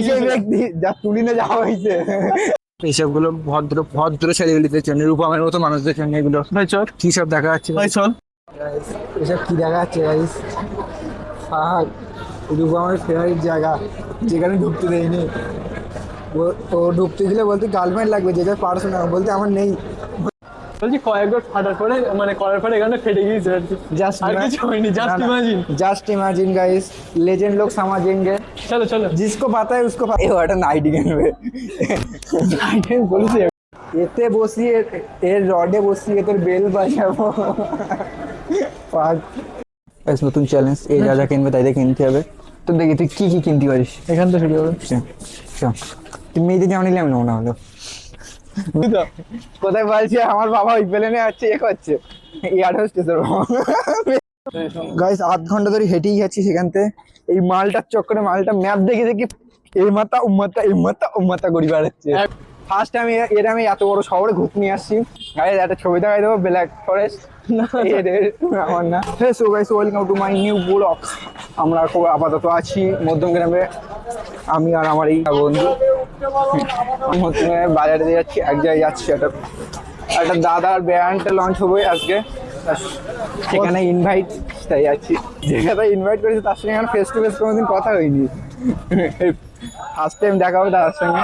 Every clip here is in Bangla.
সেই ব্যক্তি যা তুলিনে যাওয়া হয়েছে। এইসবগুলো ভদ্র ভদ্র ছেলেগুলিদের জন্য, রূপমের মতো মানুষদের জন্য এগুলো। ভাই চল, কি সব দেখা যাচ্ছে ভাই চল। এসব কি দেখা যাচ্ছে গাইস? রূপমের ফেভারিট জায়গা, যেখানে ঢুকতে দেয়নি। ও ঢুকতে দিলে বলতে গার্লফ্রেন্ড লাগবে, যেটা পার্সোনাল, বলতে আমার নেই। বলছি কয়েকবার ফাটার পরে মানে করার পরে এখানে ফেটে গিয়েছে আর কি, জাস্ট আর কিছু হয়নি। जस्ट इमेजिन गाइस, लेजेंड लोग समझेंगे। চলো চলো। जिसको पता है उसको पता। এটা নাইটি কিনবে, নাইটি বলেছি। এতে বসিয়ে এর রডে বসিয়ে তোর বেল বাজাবো। গাইস নতুন চ্যালেঞ্জ, এই যা যা কিনবে তাই কিনতে হবে। তো দেখি তুই কি কি কিনতে পারিস। এখান থেকে শুরু হবে। তুই মেয়েদের যেমন নিলাম না হলো। কোথায় বলছে আমার বাবা ওই প্লেনে আছে, এ করছে এয়ার হোস্টেসের। গাইস আধ ঘন্টা ধরে হেঁটেই যাচ্ছি সেখান থেকে, এই মালটার চক্করে মালটা ম্যাপ দেখে দেখি এই মাথা উম্মাতা এই মাথা উম্মাতা করি বেড়াচ্ছে। ফার্স্ট আমি এত বড় শহরে ঘুরতে নিয়ে আসছি। গাইস একটা ছবি দেখাই দেবো, ব্ল্যাক ফরেস্ট। আমার না। হ্যাঁ so guys, welcome to my new blog. আমরা খুব আপাতত আছি মধ্যমগ্রামে, আমি আর আমার এই বন্ধু মধ্যমগ্রামে বাজারে দিয়ে যাচ্ছি, এক জায়গায় যাচ্ছি। একটা দাদার ব্র্যান্ডটা লঞ্চ হবে আজকে, সেখানে ইনভাইট, তাই যাচ্ছি। যেখানে ইনভাইট করেছে তার সঙ্গে আমার ফেস টু ফেস কোনোদিন কথা হয়নি, ফার্স্ট টাইম দেখা হবে দাদার সঙ্গে।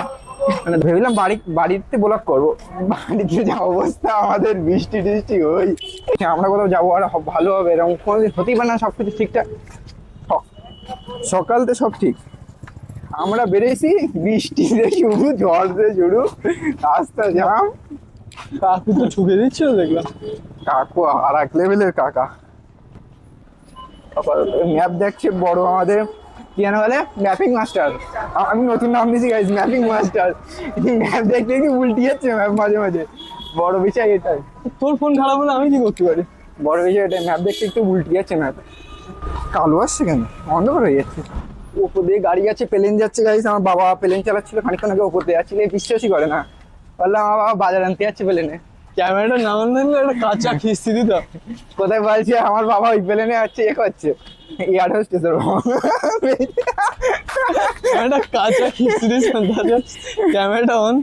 মানে ভেবেছিলাম বাড়িতে ব্লগ করবো, বাড়িতে যা অবস্থা আমাদের, বৃষ্টি টিষ্টি ওই। আমরা কোথাও যাবো আর ভালো হবে এরকম কোনোদিন হতেই পারে না। সব কিছু ঠিকঠাক, সকাল তো সব ঠিক, আমরা বেরিয়েছি বৃষ্টি দিয়ে শুরু, ঝড় দিয়ে শুরু, রাস্তা জাম। কাকু তো ঠুকে দিচ্ছিল দেখলাম। কাকু আর এক লেভেলের কাকা। ম্যাপ দেখছে বড় আমাদের, কি জানো বলে, ম্যাপিং মাস্টার। আমি নতুন নাম দিয়েছি গাইজ, ম্যাপিং মাস্টার। ম্যাপ দেখতে কি উল্টি যাচ্ছে ম্যাপ মাঝে মাঝে, বড় বিষয় এটাই। তোর ফোন খারাপ হলে আমি কি করতে পারি? বড় বিষয় এটাই, ম্যাপ দেখতে একটু উল্টি যাচ্ছে ম্যাপ। কালো আসছে কেন, অন্ধকার হয়ে যাচ্ছে। ওপর দিয়ে গাড়ি যাচ্ছে, প্লেন যাচ্ছে গাইজ। আমার বাবা প্লেন চালাচ্ছিল খানিকক্ষণ আগে, ওপর দিয়ে যাচ্ছিল, বিশ্বাসই করে না। বললাম আমার বাবা বাজার আনতে যাচ্ছে প্লেনে। ক্যামেরাটা নামান দিলে একটা কাঁচা খিস্তি দিত। কোথায় বলছে আমার বাবা ওই প্লেনে আছে, এ করছে এয়ার হোস্টেসের। একটা কাঁচা খিস্তি দিস, ক্যামেরাটা অন।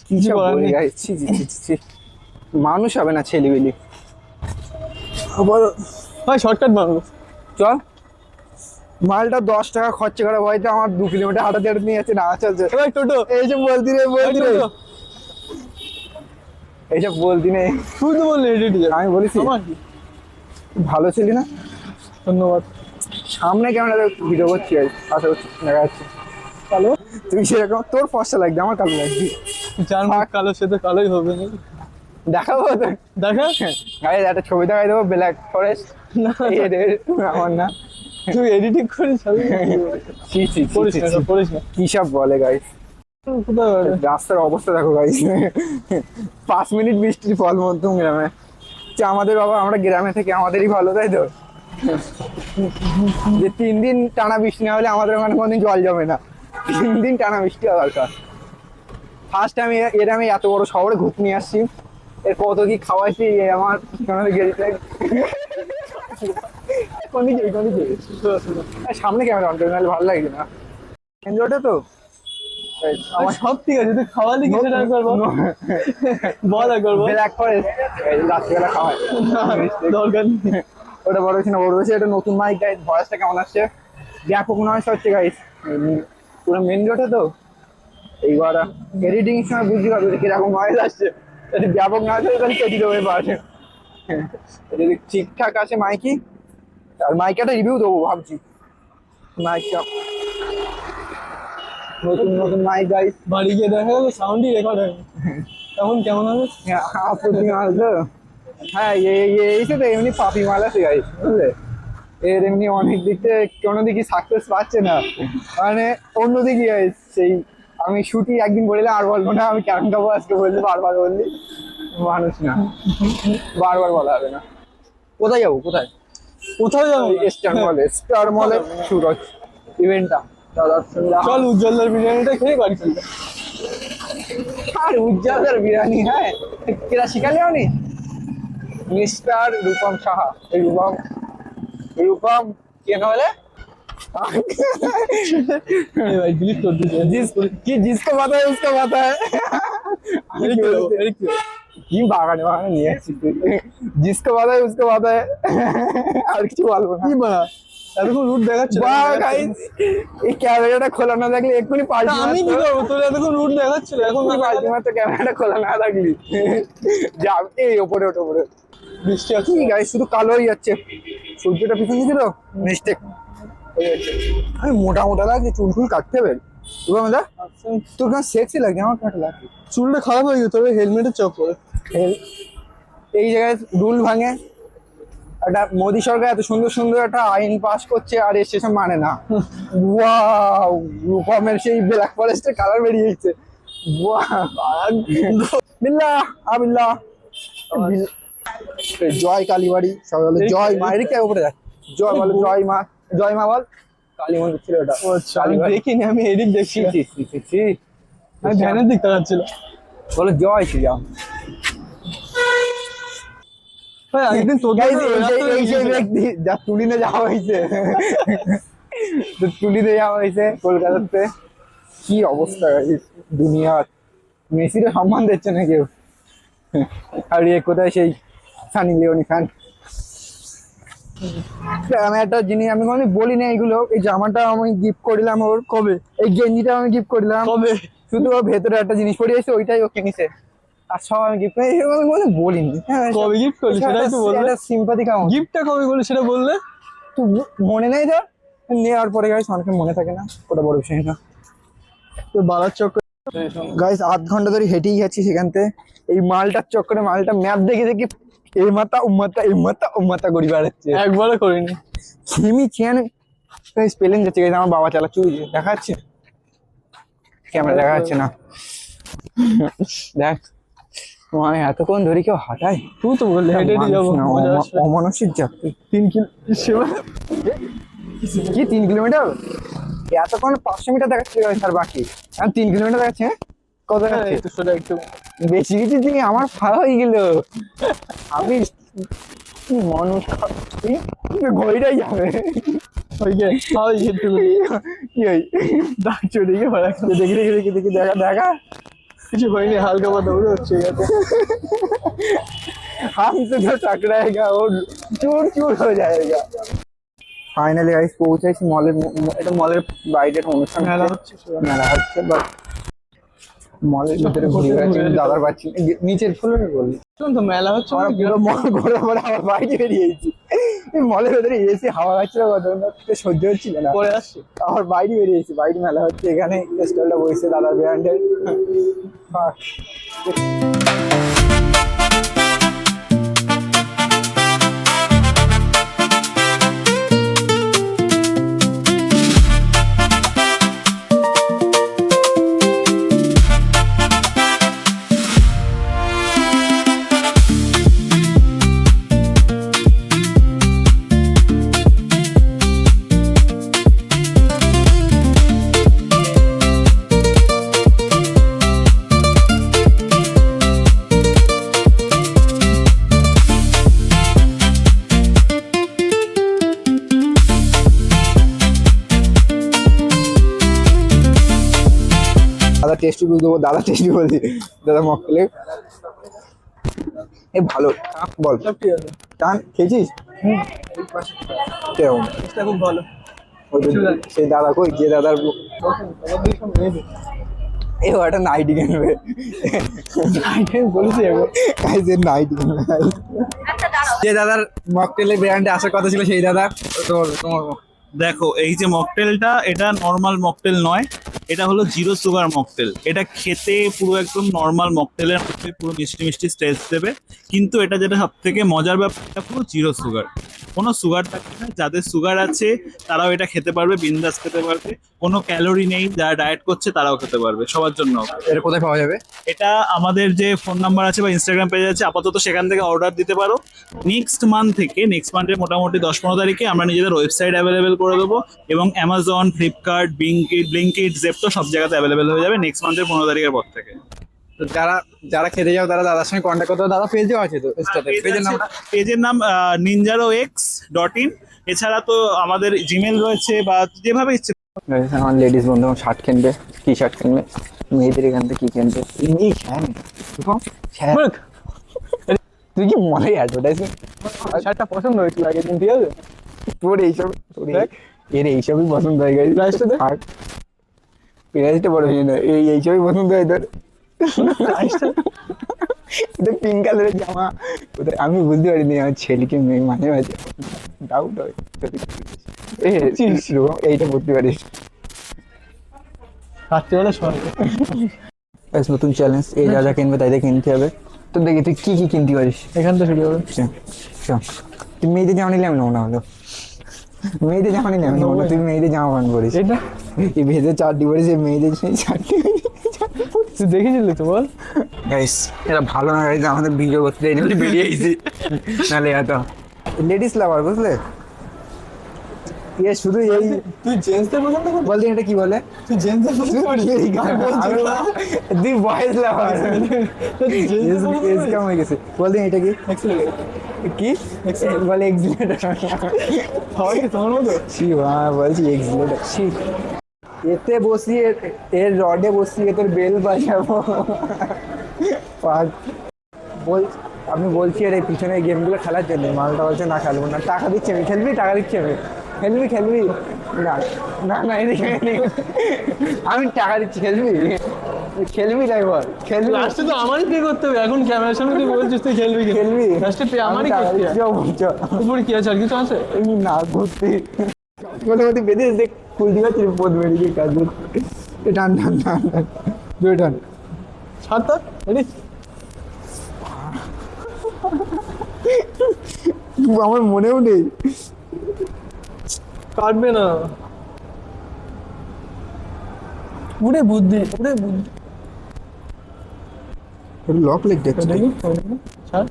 কিছু করার নেই। মানুষ হবে না ছেলেবেলি। ভাই শর্টকাট মানুষ, চল। মালটা 10 টাকা খরচা করা হয়তো আমার 2 কিলোমিটার হাঁটাতে হাঁটাতে নিয়ে যাচ্ছে, না চলছে। টোটো এই যে বলতি রে, এইসব বলতি নেই। তুই তো বললি আমি বলেছি ভালো ছিলি না, ধন্যবাদ। সামনে ক্যামেরা ভিডিও করছি, আশা করছি দেখা যাচ্ছে। কালো তুই সেরকম, তোর ফর্সা লাগবে, আমার কালো লাগবে। যার মুখ কালো সে তো কালোই হবে। দেখাবো তো, দেখা গাইজ একটা ছবি দেখাই দেবো, ব্ল্যাক ফরেস্ট। আমার না, তুই এডিটিং করিস? করিস না। কি সব বলে গাইজ, রাস্তার অবস্থা দেখো গাইজ। 5 মিনিট বৃষ্টির ফল মধ্যম গ্রামে। আমাদের বাবা, আমরা গ্রামে থেকে আমাদেরই ভালো, তাই তো? যে 3 দিন টানা বৃষ্টি না হলে আমাদের ওখানে কোনোদিন জল জমে না, 3 দিন টানা বৃষ্টি হওয়া দরকার। ফার্স্ট আমি এত বড় শহরে ঘুরতে নিয়ে আসছি, এর কত কি খাওয়াইছি আমার সামনে ক্যামেরা অন করে, নাহলে ভালো লাগছে না। ওটা তো আমার সব ঠিক আছে, তুই খাওয়ালি কিছু না করবো, বল আর করবো। ব্ল্যাক ফরেস্ট রাত্রিবেলা খাওয়াই, দরকার নেই। ওটা বড় বেশি না, বড় বেশি। এটা নতুন মাইক গাইজ, ভয়েসটা কেমন আসছে, ব্যাপক নয়েস হচ্ছে গাইজ। পুরো মেন রোডে তো, এইবার এডিটিং এর সময় বুঝতে পারবে কিরকম নয়েজ আসছে। যদি ব্যাপক নয়েজ হয় তাহলে কেটে দেবে পারে। যদি ঠিকঠাক আছে মাইকি, আর মাইকটা রিভিউ দেবো ভাবছি। মাইকটা নতুন মাইক গাইজ, বাড়ি গিয়ে দেখা গেলো সাউন্ডই রেকর্ড হয়, তখন কেমন হবে? আপত্তি মাল তো। হ্যাঁ এইসে তো এমনি পাপি মাল আছে গাইজ, বুঝলে? এর এমনি অনেক দিক থেকে কোনো দিকই সাকসেস পাচ্ছে না, মানে অন্যদিকে সেই আমি শুটি একদিন বললে আর বলবো না, আমি কেমন খাবো আজকে বললি, বারবার বললি মানুষ না, বারবার বলা হবে না। কোথায় যাবো, কোথায় যাবো? স্টার মলে শুরু হচ্ছে ইভেন্টটা। চল উজ্জ্বলদার বিরিয়ানিটা খেয়ে বাড়ি চল। আর উজ্জ্বলদার বিরিয়ানি, হ্যাঁ কেরা শিখালে উনি মিস্টার রূপম সাহা, এই রূপম কে বলে ए भाई डिलीट कर दीजिए जिसको पता है उसको पता है। কি বাগানে বাগানে নিয়ে আসছিস তুই? जिसको पता है उसको पता है। আর কিছু বলবো না। কি বাড়া এতক্ষণ রুট দেখাচ্ছে বাহ গাইস, এই ক্যামেরাটা খোলা না থাকলে এক্ষুনি পাল্টি আমি কি করবো তোর এতক্ষণ রুট দেখাচ্ছিল এখন পাল্টি মারতে ক্যামেরাটা খোলা না থাকলি যা এই ওপরে ওঠে ওপরে বৃষ্টি আছে কি গাইস শুধু কালো হয়ে যাচ্ছে। সূর্যটা পিছন দিকে তো মিস্টেক হয়ে যাচ্ছে। আমি মোটা মোটা লাগছে, চুল ফুল কাটতে হবে এবার মজা। তোর কেমন সেক্সি লাগছে, আমার কাটা লাগছে। চুলটা খারাপ হয়ে গেছে তবে হেলমেটের চক করে এই জায়গায় রুল ভাঙে, একটা মোদী সরকার এত সুন্দর সুন্দর একটা আইন পাস করছে আর এর শেষে মানে না। ওয়াও, রূপমের সেই ব্ল্যাক ফরেস্টের কালার বেরিয়ে গেছে। বিল্লাহ আবিল্লাহ জয় কালীবাড়ি, সবাই বলে জয় মা। এদিকে উপরে দেখ, জয় বলে জয় মা, জয় মা বল। কালী মন্দির ছিল ওটা। আমি দেখিনি, আমি এদিক দেখছি আমি ধ্যানের দিক তাকাচ্ছিল। বলে জয় শ্রীরাম। ভাই একদিন তোকে এই সেই ব্যক্তি যা তুলিনে যাওয়া হয়েছে, তো তুলিতে যাওয়া হয়েছে কলকাতাতে। কি অবস্থা দুনিয়ার, মেসির সম্মান দিচ্ছে না কেউ। আর এ কোথায় সেই সানি লিওনি ফ্যান। আমি একটা জিনিস আমি কোনো বলি না এইগুলো, এই জামাটা আমি গিফট করিলাম ওর কবে, এই গেঞ্জিটা আমি গিফট করিলাম কবে, শুধু ওর ভেতরে একটা জিনিস পড়ে আছে ওইটাই ও কিনেছে। আর সব আমি গিফট আমি কোনো বলিনি। কবে গিফট করলি সেটাই তো বললে, সিম্পাথি কেমন গিফটটা কবে করলি সেটা বললে। তুই মনে নেই তো, নেওয়ার পরে গাইস অনেকে মনে থাকে না, ওটা বড় বিষয় না। তো বালার চক গাইস 8 ঘন্টা ধরে হেঁটেই যাচ্ছি সেখানতে, এই মালটার চক্করে মালটা ম্যাপ দেখে দেখি এই মাথা ও মাথা করি বেড়াচ্ছে। একবারও করিনি আমি চেন গাইস প্লেন যাচ্ছে গাইস, আমার বাবা চালাচ্ছে, ওই যে দেখা যাচ্ছে ক্যামেরা দেখা যাচ্ছে না। দেখ মানে এতক্ষণ ধরে কেউ হাঁটায়, তুই তো বললি হেঁটে হেঁটে যাবো অমানসিক যাত্রী। 3 কিলো কি 3 কিলোমিটার? এতক্ষণ 500 মিটার দেখাচ্ছে আর বাকি 3 কিলোমিটার দেখাচ্ছে। কত দেখাচ্ছে? সেটা একটু বেশি কিছু দিন আমার ভালো হয়ে গেল। আমি মানুষ ঘড়িটাই যাবে কি ওই দাগ চলে গিয়ে দেখি দেখি দেখি দেখি দেখা দেখা কিছু হয়নি, হালকা পাতলা উড়ে হচ্ছে हमसे जो टकराएगा वो चूर चूर हो जाएगा। ফাইনালি গাইস পৌঁছাইছি মলের, এটা মলের বাইরে একটা অনুষ্ঠান মেলা হচ্ছে মেলা হচ্ছে, বাট মলের ভিতরে ঘুরে গেছি দাদার পাচ্ছি নিচের ফ্লোরে বললি তো মেলা হচ্ছে আমার পুরো মল ঘোরা পরে আবার বাইরে বেরিয়েছি। এই মলের ভেতরে এসে হাওয়া খাচ্ছিল সহ্য হচ্ছিল না, পরে আসছি আবার বাইরে বেরিয়েছি। বাইরে মেলা হচ্ছে, এখানে স্টলটা বসেছে দাদার ব্র্যান্ডের। দাদা টেস্টি দেবো, দাদা টেস্টি বলছি, দাদা মকটেলে এ ভালো বল। সব ঠিক আছে, টান খেয়েছিস কেমন? এটা খুব ভালো। সেই দাদা কই, যে দাদার এই একটা নাইটি কিনবে, বলেছি যে নাইটি কিনবে, যে দাদার মকটেলের ব্র্যান্ডে আসার কথা ছিল সেই দাদা। তোমার দেখো এই যে মকটেলটা, এটা নর্মাল মকটেল নয়, এটা হলো 0 সুগার মকটেল। এটা খেতে পুরো একদম নর্মাল মকটেলের মধ্যে পুরো মিষ্টি মিষ্টি টেস্ট দেবে, কিন্তু এটা যেটা সব থেকে মজার ব্যাপার, এটা পুরো 0 সুগার, কোনো সুগার থাকবে না। যাদের সুগার আছে তারাও এটা খেতে পারবে, বিন্দাস খেতে পারবে, কোনো ক্যালোরি নেই, যারা ডায়েট করছে তারাও খেতে পারবে, সবার জন্য। এটা কোথায় পাওয়া যাবে? এটা আমাদের যে ফোন নাম্বার আছে বা ইনস্টাগ্রাম পেজ আছে, আপাতত সেখান থেকে অর্ডার দিতে পারো। নেক্সট মান্থের মোটামুটি 10-15 তারিখে আমরা নিজেদের ওয়েবসাইট অ্যাভেলেবেল করে দেবো, এবং অ্যামাজন, ফ্লিপকার্ট, ব্লিঙ্কিট, জেপ্টো সব জায়গাতে অ্যাভেলেবেল হয়ে যাবে নেক্সট মান্থের 15 তারিখের পর থেকে। তো যারা যারা খেতে যাও তারা দাদার সঙ্গে কন্ট্যাক্ট করতে হবে। দাদা পেজও আছে তো পেজের নামটা পেজের নাম ninjaro_x. এছাড়া তো আমাদের জিমেল রয়েছে, বা যেভাবে ইচ্ছে। আমার লেডিস বন্ধু শার্ট কিনবে, কি শার্ট কিনবে, মেয়েদের এখান থেকে কি কিনবে, এই তুই কি মনে অ্যাডভার্টাইজমেন্ট শার্টটা পছন্দ হয়েছিল আগের দিন, ঠিক আছে? তোর এইসব এর এইসবই পছন্দ হয়ে গেছে। প্রাইসটা বড় হয়ে না, এইসবই পছন্দ হয় তোর। এটা পিঙ্ক কালারের জামা, আমি বুঝতে পারিনি আমার ছেলেকে মেয়ে মাঝে মাঝে ডাউট হয়। এইটা বুঝতে পারিস। রাত্রিবেলা শোয়া নতুন চ্যালেঞ্জ, এই যা যা কিনবে তাই কিনতে হবে। তো দেখি তুই কি কি কিনতে পারিস। এখান থেকে শুরু হবে। তুই মেয়েদের জামা নিলে আমি নেবো না, হলো মেয়েদের জামা নিলে আমি নেবো না, তুই মেয়েদের জামা প্যান্ট পরিস। এটা এই ভেজে চারটি পরিস, এই মেয়েদের চারটি। তুই দেখেছিলি তো, বল। গাইস এটা ভালো না গাইস, আমাদের ভিডিও করতে দেয়নি বলে বেরিয়ে আইছি, নাহলে এত লেডিস লাভার বুঝলে। শুধু এই তুই জেন্টসদের পছন্দ কর, বলতে এটা কি বলে, তুই জেন্টসদের পছন্দ করিস? তুই বয়েজ লাভার, এজ কাম হয়ে গেছে। বলতে এটা কি কি বলে, এক্সিলেটার। সবাইকে তোমার মতো বলছি এক্সিলেটার। এতে বসিয়ে এর রডে বসিয়ে তোর বেল বাজাবো। বল আমি বলছি আর এই পিছনে গেমগুলো খেলার জন্য, মালটা বলছে না খেলবো না, টাকা দিচ্ছে আমি, খেলবি টাকা দিচ্ছে আমি, খেলবি না না না এদিকে আমি টাকা দিচ্ছি, খেলবি তাই বল, খেলবি। লাস্টে তো আমারই পে করতে হবে, এখন ক্যামেরার সামনে তুই বলছিস তুই খেলবি লাস্টে পে আমারই করতে হবে। উপরে কি আছে, আর কিছু আছে না ঘুরতে মোটামুটি বেঁধে দেখ, ফুল দিবা পদ বেরিয়ে কাজ টান টান টান দুই টান ছাড় রেডি। আমার মনেও নেই, কাটবে না। উড়ে বুদ্ধি লক লেগ যাচ্ছে। দেখি ছাড়।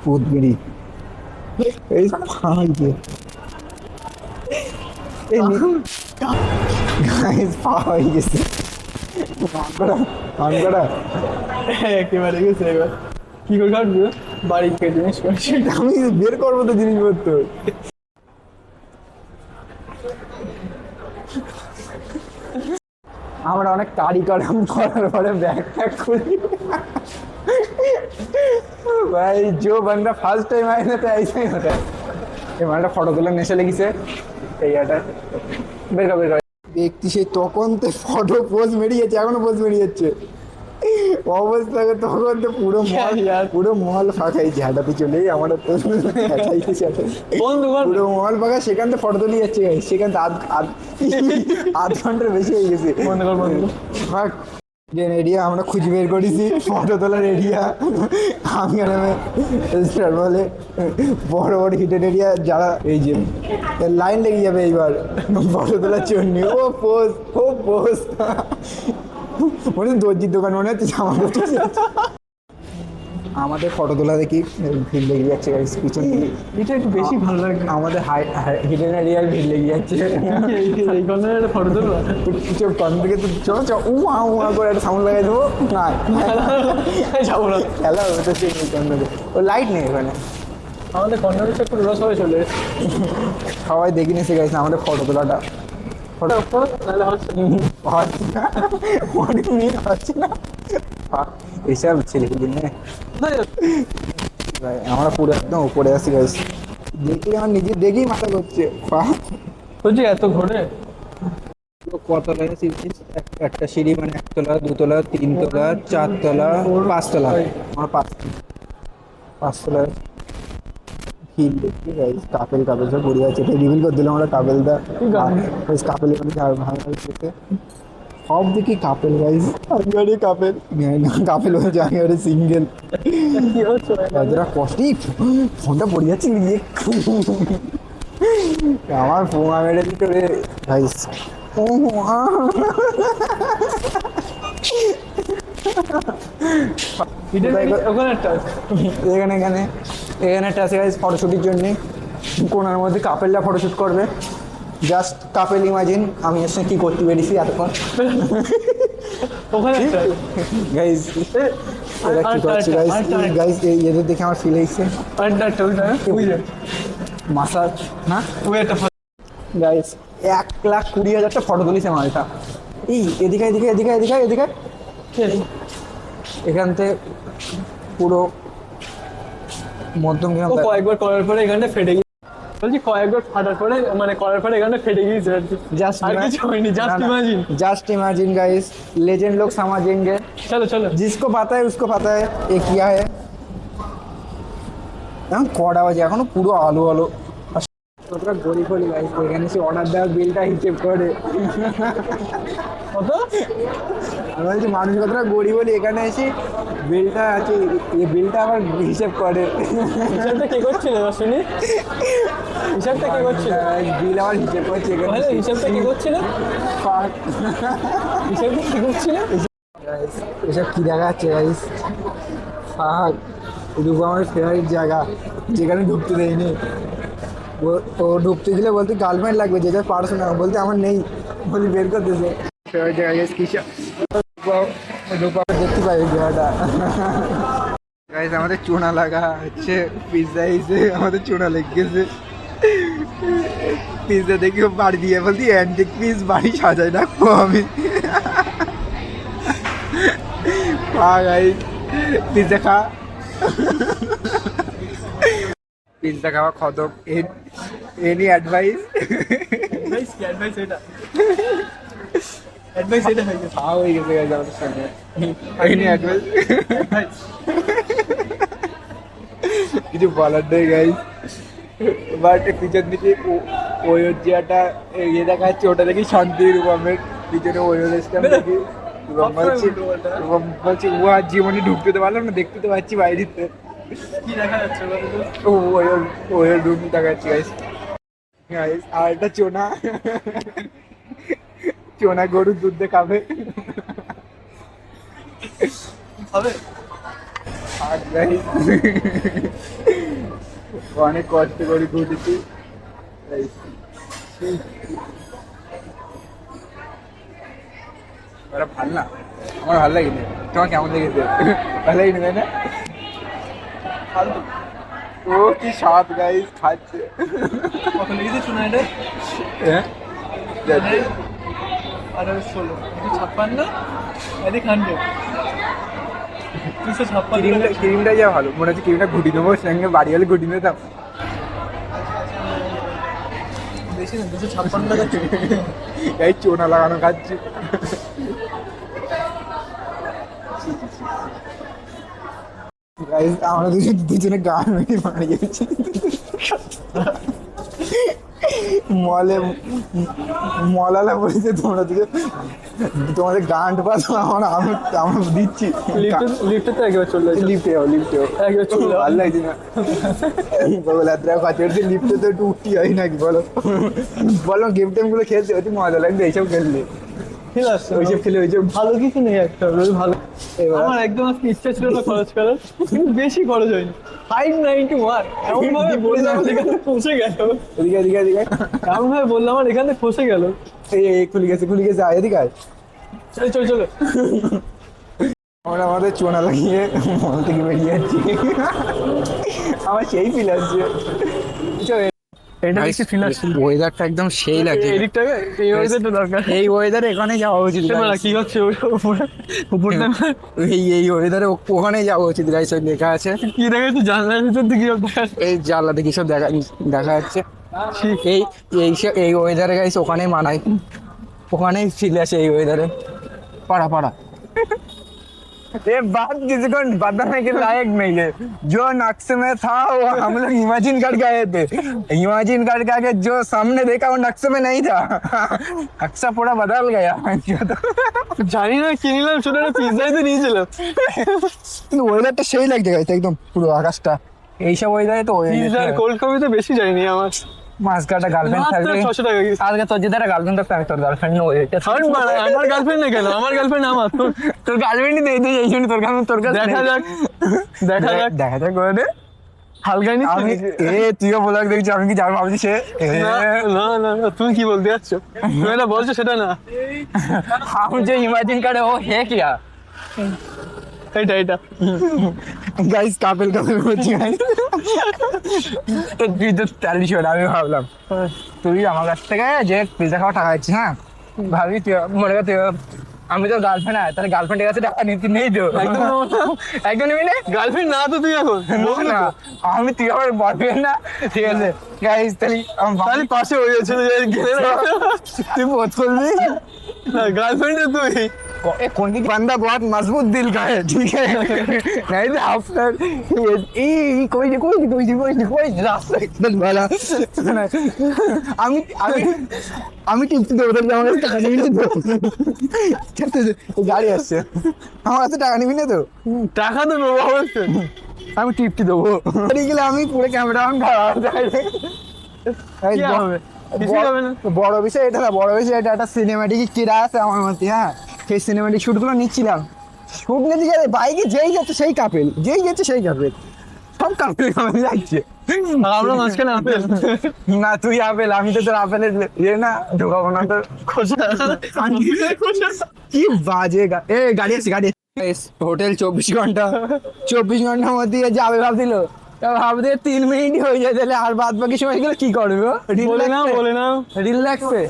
পদ বেরি এই ফাই যে এই গাইস পাওয়া গেছে, আনকড়া একেবারে গেছে। এবার কি করে কাটবি, বাড়ি থেকে জিনিস করছি। আমি বের করবো তো জিনিসপত্র। আমরা অনেক কারিগরম করার পরে ব্যাগ ট্যাগ খুলি। भाई जो बंदा फर्स्ट टाइम आए ना तो ऐसा ही होता है। ये मालटा ফটো তোলার নেশা লেগেছে এই এটা বের কর ব্যক্তি সেই তখন তো ফটো পোজ মেরিয়েছে, এখনো পোজ মেরিয়েছে অবস্থাকে, তখন তো পুরো মহল ফাঁকাই ঝাঁটাতে চলেই আমার পুরো মহল ফাঁকা, সেখান থেকে ফটো তুলে যাচ্ছে, সেখান থেকে আধ ঘন্টার বেশি হয়ে গেছে। ফাঁক যে এরিয়া আমরা খুঁজে বের করেছি ফটো তোলার এরিয়া, আমি আর বলে বড় বড় হিডেন এরিয়া, যারা এই যে লাইন লেগে যাবে এইবার ফটো তোলার জন্য। ও পোজ মনে দর্জির দোকান মনে হচ্ছে জামা কাপড়। আমাদের ফটো তোলা দেখি ভিড় লেগে যাচ্ছে পিছন দিকে, এটা একটু বেশি ভালো লাগে। আমাদের হিডেন এরিয়ার ভিড় লেগে যাচ্ছে। এই কর্নারে ফটো তুলবো, কিছু কর্নার থেকে তো চ উয়া করে একটা সাউন্ড লাগাই দেবো, না যাবো না, খেলা হবে তো সেই কর্নারে, ও লাইট নেই ওখানে। আমাদের কর্নারে একটু রস হয়ে চলে এসেছে। সবাই দেখে নিয়ে শিখেছে আমাদের ফটো তোলাটা, ফটো হচ্ছে না এইসব ছেলেগুলি নিয়ে। আমরা পুরো একদম উপরে আসি গাইস, দেখলে আমার নিজে দেখেই মাথা করছে। বলছি এত ঘোরে কতলা একটা সিঁড়ি, মানে 1 তলা 2 তলা 3 তলা 4 তলা 5 তলা, আমার 5 তলা হিল দেখি গাইস। কাপেল সব পড়ে আছে, রিভিল করে দিলাম আমরা কাপেলটা, কাপেল সব দেখি কাপেল গাইস। আমি আরে কাপেল হচ্ছে, আমি আরে সিঙ্গেল। কি হচ্ছে এতটা কষ্টই ফোনটা পড়ে যাচ্ছে নিজে, আমার ফোন মেরে দিতে গাইস। ওখানে একটা আছে, এখানে একটা আছে গাইস ফটোশুটের জন্য, কোনার মধ্যে কাপেলরা ফটোশুট করবে। জাস্ট কাপেল ইমাজিন আমি এর সঙ্গে কি করতে পেরেছি এতক্ষণ। ওখানে গাইজ এরা কি করছে গাইজ, গাইজ এদের দেখে আমার ফিল হয়েছে মাসাজ না গাইজ 1,20,000টা ফটো তুলিছে মালটা। এই এদিকে এদিকে এদিকে এদিকে এদিকে এখান থেকে পুরো মধ্যম ও কয়েকবার করার পরে এখানটা ফেটে গিয়ে বলছি কয়েকবার ফাটার পরে মানে করার পরে এখানটা ফেটে গিয়েছে আর কি। জাস্ট আর কিছু হয়নি, just imagine. Just imagine guys, legend लोग समझेंगे। চলো চলো जिसको पता है उसको पता है ये किया है। এখন কটা বাজে এখনো পুরো আলো আলো। কতটা গরিব হলি গাইস, এখানে সে অর্ডার দেওয়ার বিলটা হিসেব করে। কত আমি বলছি মানুষ কতটা গরিব হলি এখানে এসে বিলটা আছে এই বিলটা আবার হিসেব করে। হিসাবটা কে করছিল শুনি? হিসাবটা কে করছিল? বিল আবার হিসেব করছে এখানে। তাহলে হিসাবটা কে করছিল? হিসাবটা কে করছিল? গাইস এসব কি দেখা যাচ্ছে গাইস? ফাক রূপ আমার ফেভারিট জায়গা যেখানে ঢুকতে দেয়নি। ও ঢুকতে দিলে বলতে গার্লফ্রেন্ড লাগবে, যেটা পারছো না বলতে আমার নেই, বলি বের করে দিয়েছে। ফেভারিট জায়গা গাইস কিসা দেখতে পাই ওই জায়গাটা। গাইস আমাদের চুনা লাগা হচ্ছে পিৎজা এসে আমাদের চুনা লেগে গেছে। পিৎজা দেখি ও বাড়ি দিয়ে বলতি অ্যান্টিক পিস বাড়ি সাজাই রাখবো আমি। গাইস পিৎজা খা, পিৎজা খাওয়া খতম। Any advice? অ্যাডভাইস কি অ্যাডভাইস এটা? অ্যাডভাইস এটা হয়ে গেছে। খাওয়া হয়ে গেছে গাইস আমাদের সঙ্গে। Any advice? কিছু বলার নেই গাইস, বাট পিছন দিকে ওই হচ্ছে একটা ইয়ে দেখা যাচ্ছে, ওটা দেখি শান্তির রূপমের পিছনে ওই রেস্টুরেন্ট দেখি। বলছি ও আর জীবনে ঢুকতে তো পারলাম না, দেখতে তো পাচ্ছি বাইরেতে কি দেখা যাচ্ছে বলো তো? ওই রুম দেখা যাচ্ছে গাইস। গাইস আর একটা চোনা, চোনা গরুর দুধ দিয়ে খাবে। হবে আর গাইস অনেক কষ্ট করে ঘুরেছি। ভাল না, আমার ভালো লাগেনি। তোমার কেমন লেগেছে? ভালো লাগেনি তাই না? ফালতু। ও কি স্বাদ গাইস খাচ্ছে। কত লেগেছে শোনা এটা? হ্যাঁ আর 16 56 এদিক 100 256। ক্রিমটা যা ভালো মনে হচ্ছে, ক্রিমটা ঘুটি দেবো সঙ্গে বাড়ি হলে ঘুটি নিতাম। বেশি না 256 টাকা। এই চোনা লাগানো খাচ্ছি। গাইস আমরা দুজনে গান মেরে মারা গেছি মলালা বলেছে তোমরা তোমাদের গান্ড পাস আমরা দিচ্ছি। লিফটে তো একবার চলে যাচ্ছে। লিফটে একবার চলে ভালো লাগছে না বলে কাছে লিফটে তো একটু উঠতি হয় নাকি বলো? বলো গেম টেম গুলো খেলতে অতি মজা লাগবে এইসব খেললে। ঠিক আছে ওইসব খেলে ওইসব ভালো কিছু নেই একটা ভালো। আমার একদম আজকে ইচ্ছা ছিল না খরচ করার, কিন্তু বেশি খরচ হয়নি। 591 এমন ভাবে বললাম এখানে পৌঁছে গেল। এদিকে এদিকে এদিকে এমন ভাবে বললাম আমার এখানে পৌঁছে গেল। এই খুলে গেছে আয় এদিকে আয়। চলো আমরা আমাদের চোনা লাগিয়ে মল থেকে বেরিয়ে যাচ্ছি। আমার সেই ফিল আসছে। এটা বেশি ফিল আসছে। ওয়েদারটা একদম সেই লাগছে। এদিকটাকে এই ওয়েদারটা দরকার। এই ওয়েদারে এখানে যাওয়া উচিত। কি হচ্ছে উপরটা? এই ওয়েদারে ওখানে যাওয়া উচিত গাইস। ওই লেখা আছে কি দেখা যাচ্ছে জানলার ভিতর দিকে? এই জানলা দেখি সব দেখা যাচ্ছে। এই ওয়েদারে গাইস ওখানেই মানায়, ওখানেই ফিল আসে এই ওয়েদারে। पाड़ा ये बात किसी को बताने के लायक नहीं है। जो नक्शे में था वो हम लोग इमेजिन करके आए थे। इमेजिन करके आके जो सामने देखा वो नक्शे में नहीं था। नक्शा पूरा बदल गया। জানি না কি নিলাম, শুধু একটা পিৎজাই তো নিয়েছিলাম। কিন্তু ওয়েদারটা সেই লাগছে গাইস, একদম পুরো আকাশটা এইসব ওয়েদারে তো পিৎজা কোল্ড কফি তো বেশি যায়নি আমার। মাছ কাটা গার্লফ্রেন্ড থাকবে 600 টাকা গেছে। আজকে তোর যেটা গার্লফ্রেন্ড থাকতে আমি তোর গার্লফ্রেন্ড নই। আমার গার্লফ্রেন্ড না কেন? আমার গার্লফ্রেন্ড আমার। তোর গার্লফ্রেন্ডই দেই এই জন্য তোর কাছে দেখা যাক করে দে। হালকাই নিচ্ছি আমি তুইও বলে দেখছি আমি কি যাবো ভাবছি সে না তুমি কি বলতে যাচ্ছ? তুমি এটা বলছো সেটা না, আমি যে ইমাজিন করে ও হে কিয়া এটা গাইস কাপেল বলছি গাইস। তো তুই তো 40 বার আমি ভাবলাম তুই আমার কাছ থেকে যে পিজা খাওয়া টাকা দিচ্ছিস, হ্যাঁ ভাবি তুই মনে কর তুই আমি তো গার্লফ্রেন্ড আছে, তাহলে গার্লফ্রেন্ডের কাছে টাকা নিতে নেই তো একদম নিবি না? গার্লফ্রেন্ড না তো তুই এখন না আমি তুই আমার বয়ফ্রেন্ড না, ঠিক আছে গাইস তাহলে তাহলে পাশে হয়ে যাচ্ছে তুই বোধ করবি গার্লফ্রেন্ড তুই कौन की बंदा बहुत मजबूत दिल का है, ठीक है नहीं तो आफ्टर कोई रास्ता एकदम वाला আমি টিপতে দেবো তাহলে আমার কাছে টাকা নিবি না তো? গাড়ি আসছে, আমার কাছে টাকা নিবি না তো? টাকা তো নেবো অবশ্যই, আমি টিপতে দেবো গেলে আমি পুরো ক্যামেরা কি হবে? কিছুই হবে না। বড় বিষয় এটা না, বড় বিষয় এটা একটা সিনেমাটিক কিরা আছে আমার মতে, হ্যাঁ সেই সিনেমাটিক শুটগুলো নিচ্ছিলাম, শুট নিতে গেলে বাইকে যেই যাচ্ছে সেই কাপেল, যেই যাচ্ছে সেই কাপেল, সব কাপেল আমি যাচ্ছে। আমরা মাঝখানে আপেল না তুই আপেল, আমি তো তোর আপেলের ইয়ে না ঢোকাবো না তোর খোঁজা কি বাজে গাড়ি আছে গাড়ি হোটেল 24 ঘন্টা 24 ঘন্টার মধ্যে যাবে ভাবছিল, ভাবতে 3 মিনিট হয়ে যায়, তাহলে আর বাদ বাকি সময় গুলো কি করবে? বলে নাও রিল্যাক্সে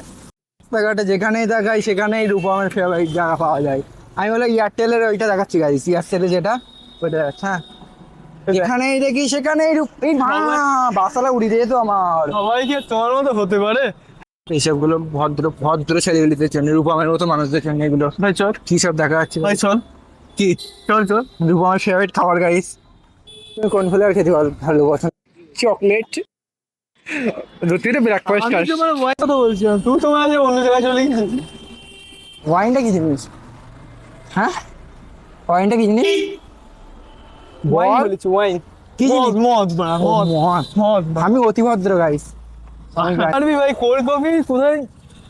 জায়গাটা যেখানেই দেখাই সেখানেই রূপমের ফেভারিট জায়গা পাওয়া যায়। আমি বলে এয়ারটেলের ওইটা দেখাচ্ছি গাইস, এয়ারটেলে যেটা ওইটা দেখাচ্ছি, হ্যাঁ এখানেই দেখি সেখানেই এই বাসালা উড়িয়ে দিয়ে তো আমার সবাই কি তোমার মতো হতে পারে? এইসবগুলো ভদ্র ছেলেগুলিদের জন্য, রূপমের মতো মানুষদের জন্য এগুলো। ভাই চল, কি সব দেখা যাচ্ছে ভাই চল, কি চল রূপমের ফেভারিট খাবার গাইস। তুমি কোন ফ্লেভার খেতে ভালো পছন্দ? চকলেট তুই তো ব্রেকফাস্ট আমি খাস। তোমার ওয়াইন কথা বলছিলাম, তুই তোমার আগে অন্য জায়গায় চলে গেছিস। ওয়াইনটা কি জিনিস? হ্যাঁ ওয়াইনটা কি জিনিস? ওয়াইন বল। বলেছি, ওয়াইন কি জিনিস? মদ মদ আমি অতি ভদ্র গাইস। আরবি ভাই কোল্ড কফি কোথায়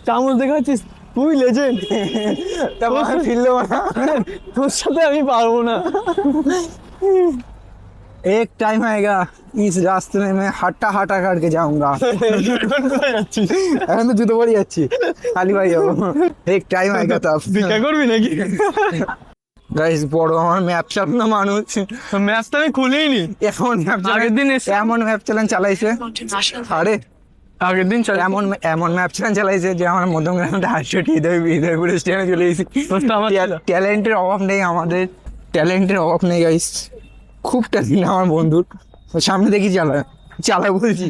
চামচ দেখাচ্ছিস? তুই লেজেন্ড, তারপর ফিরলো না। তোর সাথে আমি পারবো না। एक टाइम आएगा इस रास्ते में मैं हट्टा हटा करके जाऊंगा। এখন কোথায় যাচ্ছিস? এখন তো জুতো পরে যাচ্ছি, খালি ভাই যাবো। एक टाइम आएगा तब। ভিক্ষা করবি নাকি? গাইস বড় আমার ম্যাপ চালানো মানুষ, ম্যাচটা আমি খুলিনি। এমন ম্যাপ আগের দিন এসে এমন ম্যাপ চালান চালাইছে, আরে আগের দিন চল এমন ম্যাপ চালাইছে যে আমার মধ্যমগ্রামটা হাসি হৃদয়পুর স্টেশনে চলে এসেছি। আমার ট্যালেন্টের অভাব নেই আমাদের, ট্যালেন্টের অভাব নেই গাইস, খুব ট্যালেন্ট আমার বন্ধুর। সামনে দেখি চালা বলছি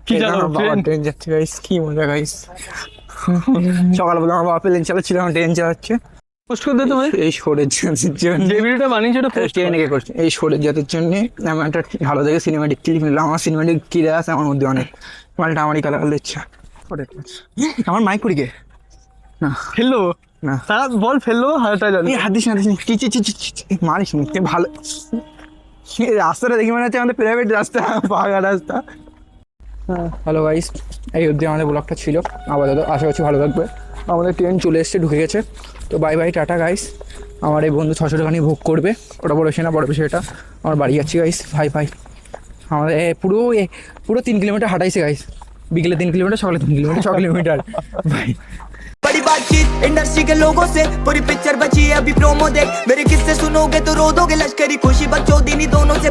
কি চালাবো? ট্রেন যাচ্ছে গাইস, কি মজা গাইস। সকালবেলা আমার বাবা প্লেন চালাচ্ছিল, আমার ট্রেন চালাচ্ছে। পোস্ট করে দে তোমার এই সরের জাতের জন্য, যে ভিডিওটা বানিয়েছি ওটা পোস্ট ট্রেনে কে করছে এই সরের জাতের জন্য আমি একটা ভালো দেখে সিনেমাটিক ক্লিপ নিলাম। আমার সিনেমাটিক কিরে আছে আমার মধ্যে অনেক, মালটা আমারই কালার ইচ্ছা। আমার মাইক পড়িকে না ফেললো না, তারা বল ফেললো হাতটা জানি। হাত দিস না মারিস নি ভালো। এই রাস্তাটা দেখি মনে হচ্ছে আমাদের প্রাইভেট রাস্তা, পাকা রাস্তা। হ্যালো গাইস, এই অবধি আমাদের ব্লগটা ছিল। আপাতত আশা করছি ভালো থাকবে। আমাদের ট্রেন চলে এসছে, ঢুকে গেছে, তো বাই বাই টাটা গাইস। আমার এই বন্ধু 600 টাকা নিয়ে ভোগ করবে, ওটা বড় বিষয় না, বড় বিষয়টা আমার বাড়ি যাচ্ছি গাইস, ভাই ভাই। আমাদের পুরো 3 কিলোমিটার হাঁটাইছে গাইস, বিকেলে 3 কিলোমিটার, সকালে 3 কিলোমিটার, 6 কিলোমিটার ভাই। बड़ी बातचीत इंडस्ट्री के लोगों से, पूरी पिक्चर बची है अभी प्रोमो देख, मेरे किस्से सुनोगे तो रो दोगे, लश्करी खुशी बकचोदी दोनों से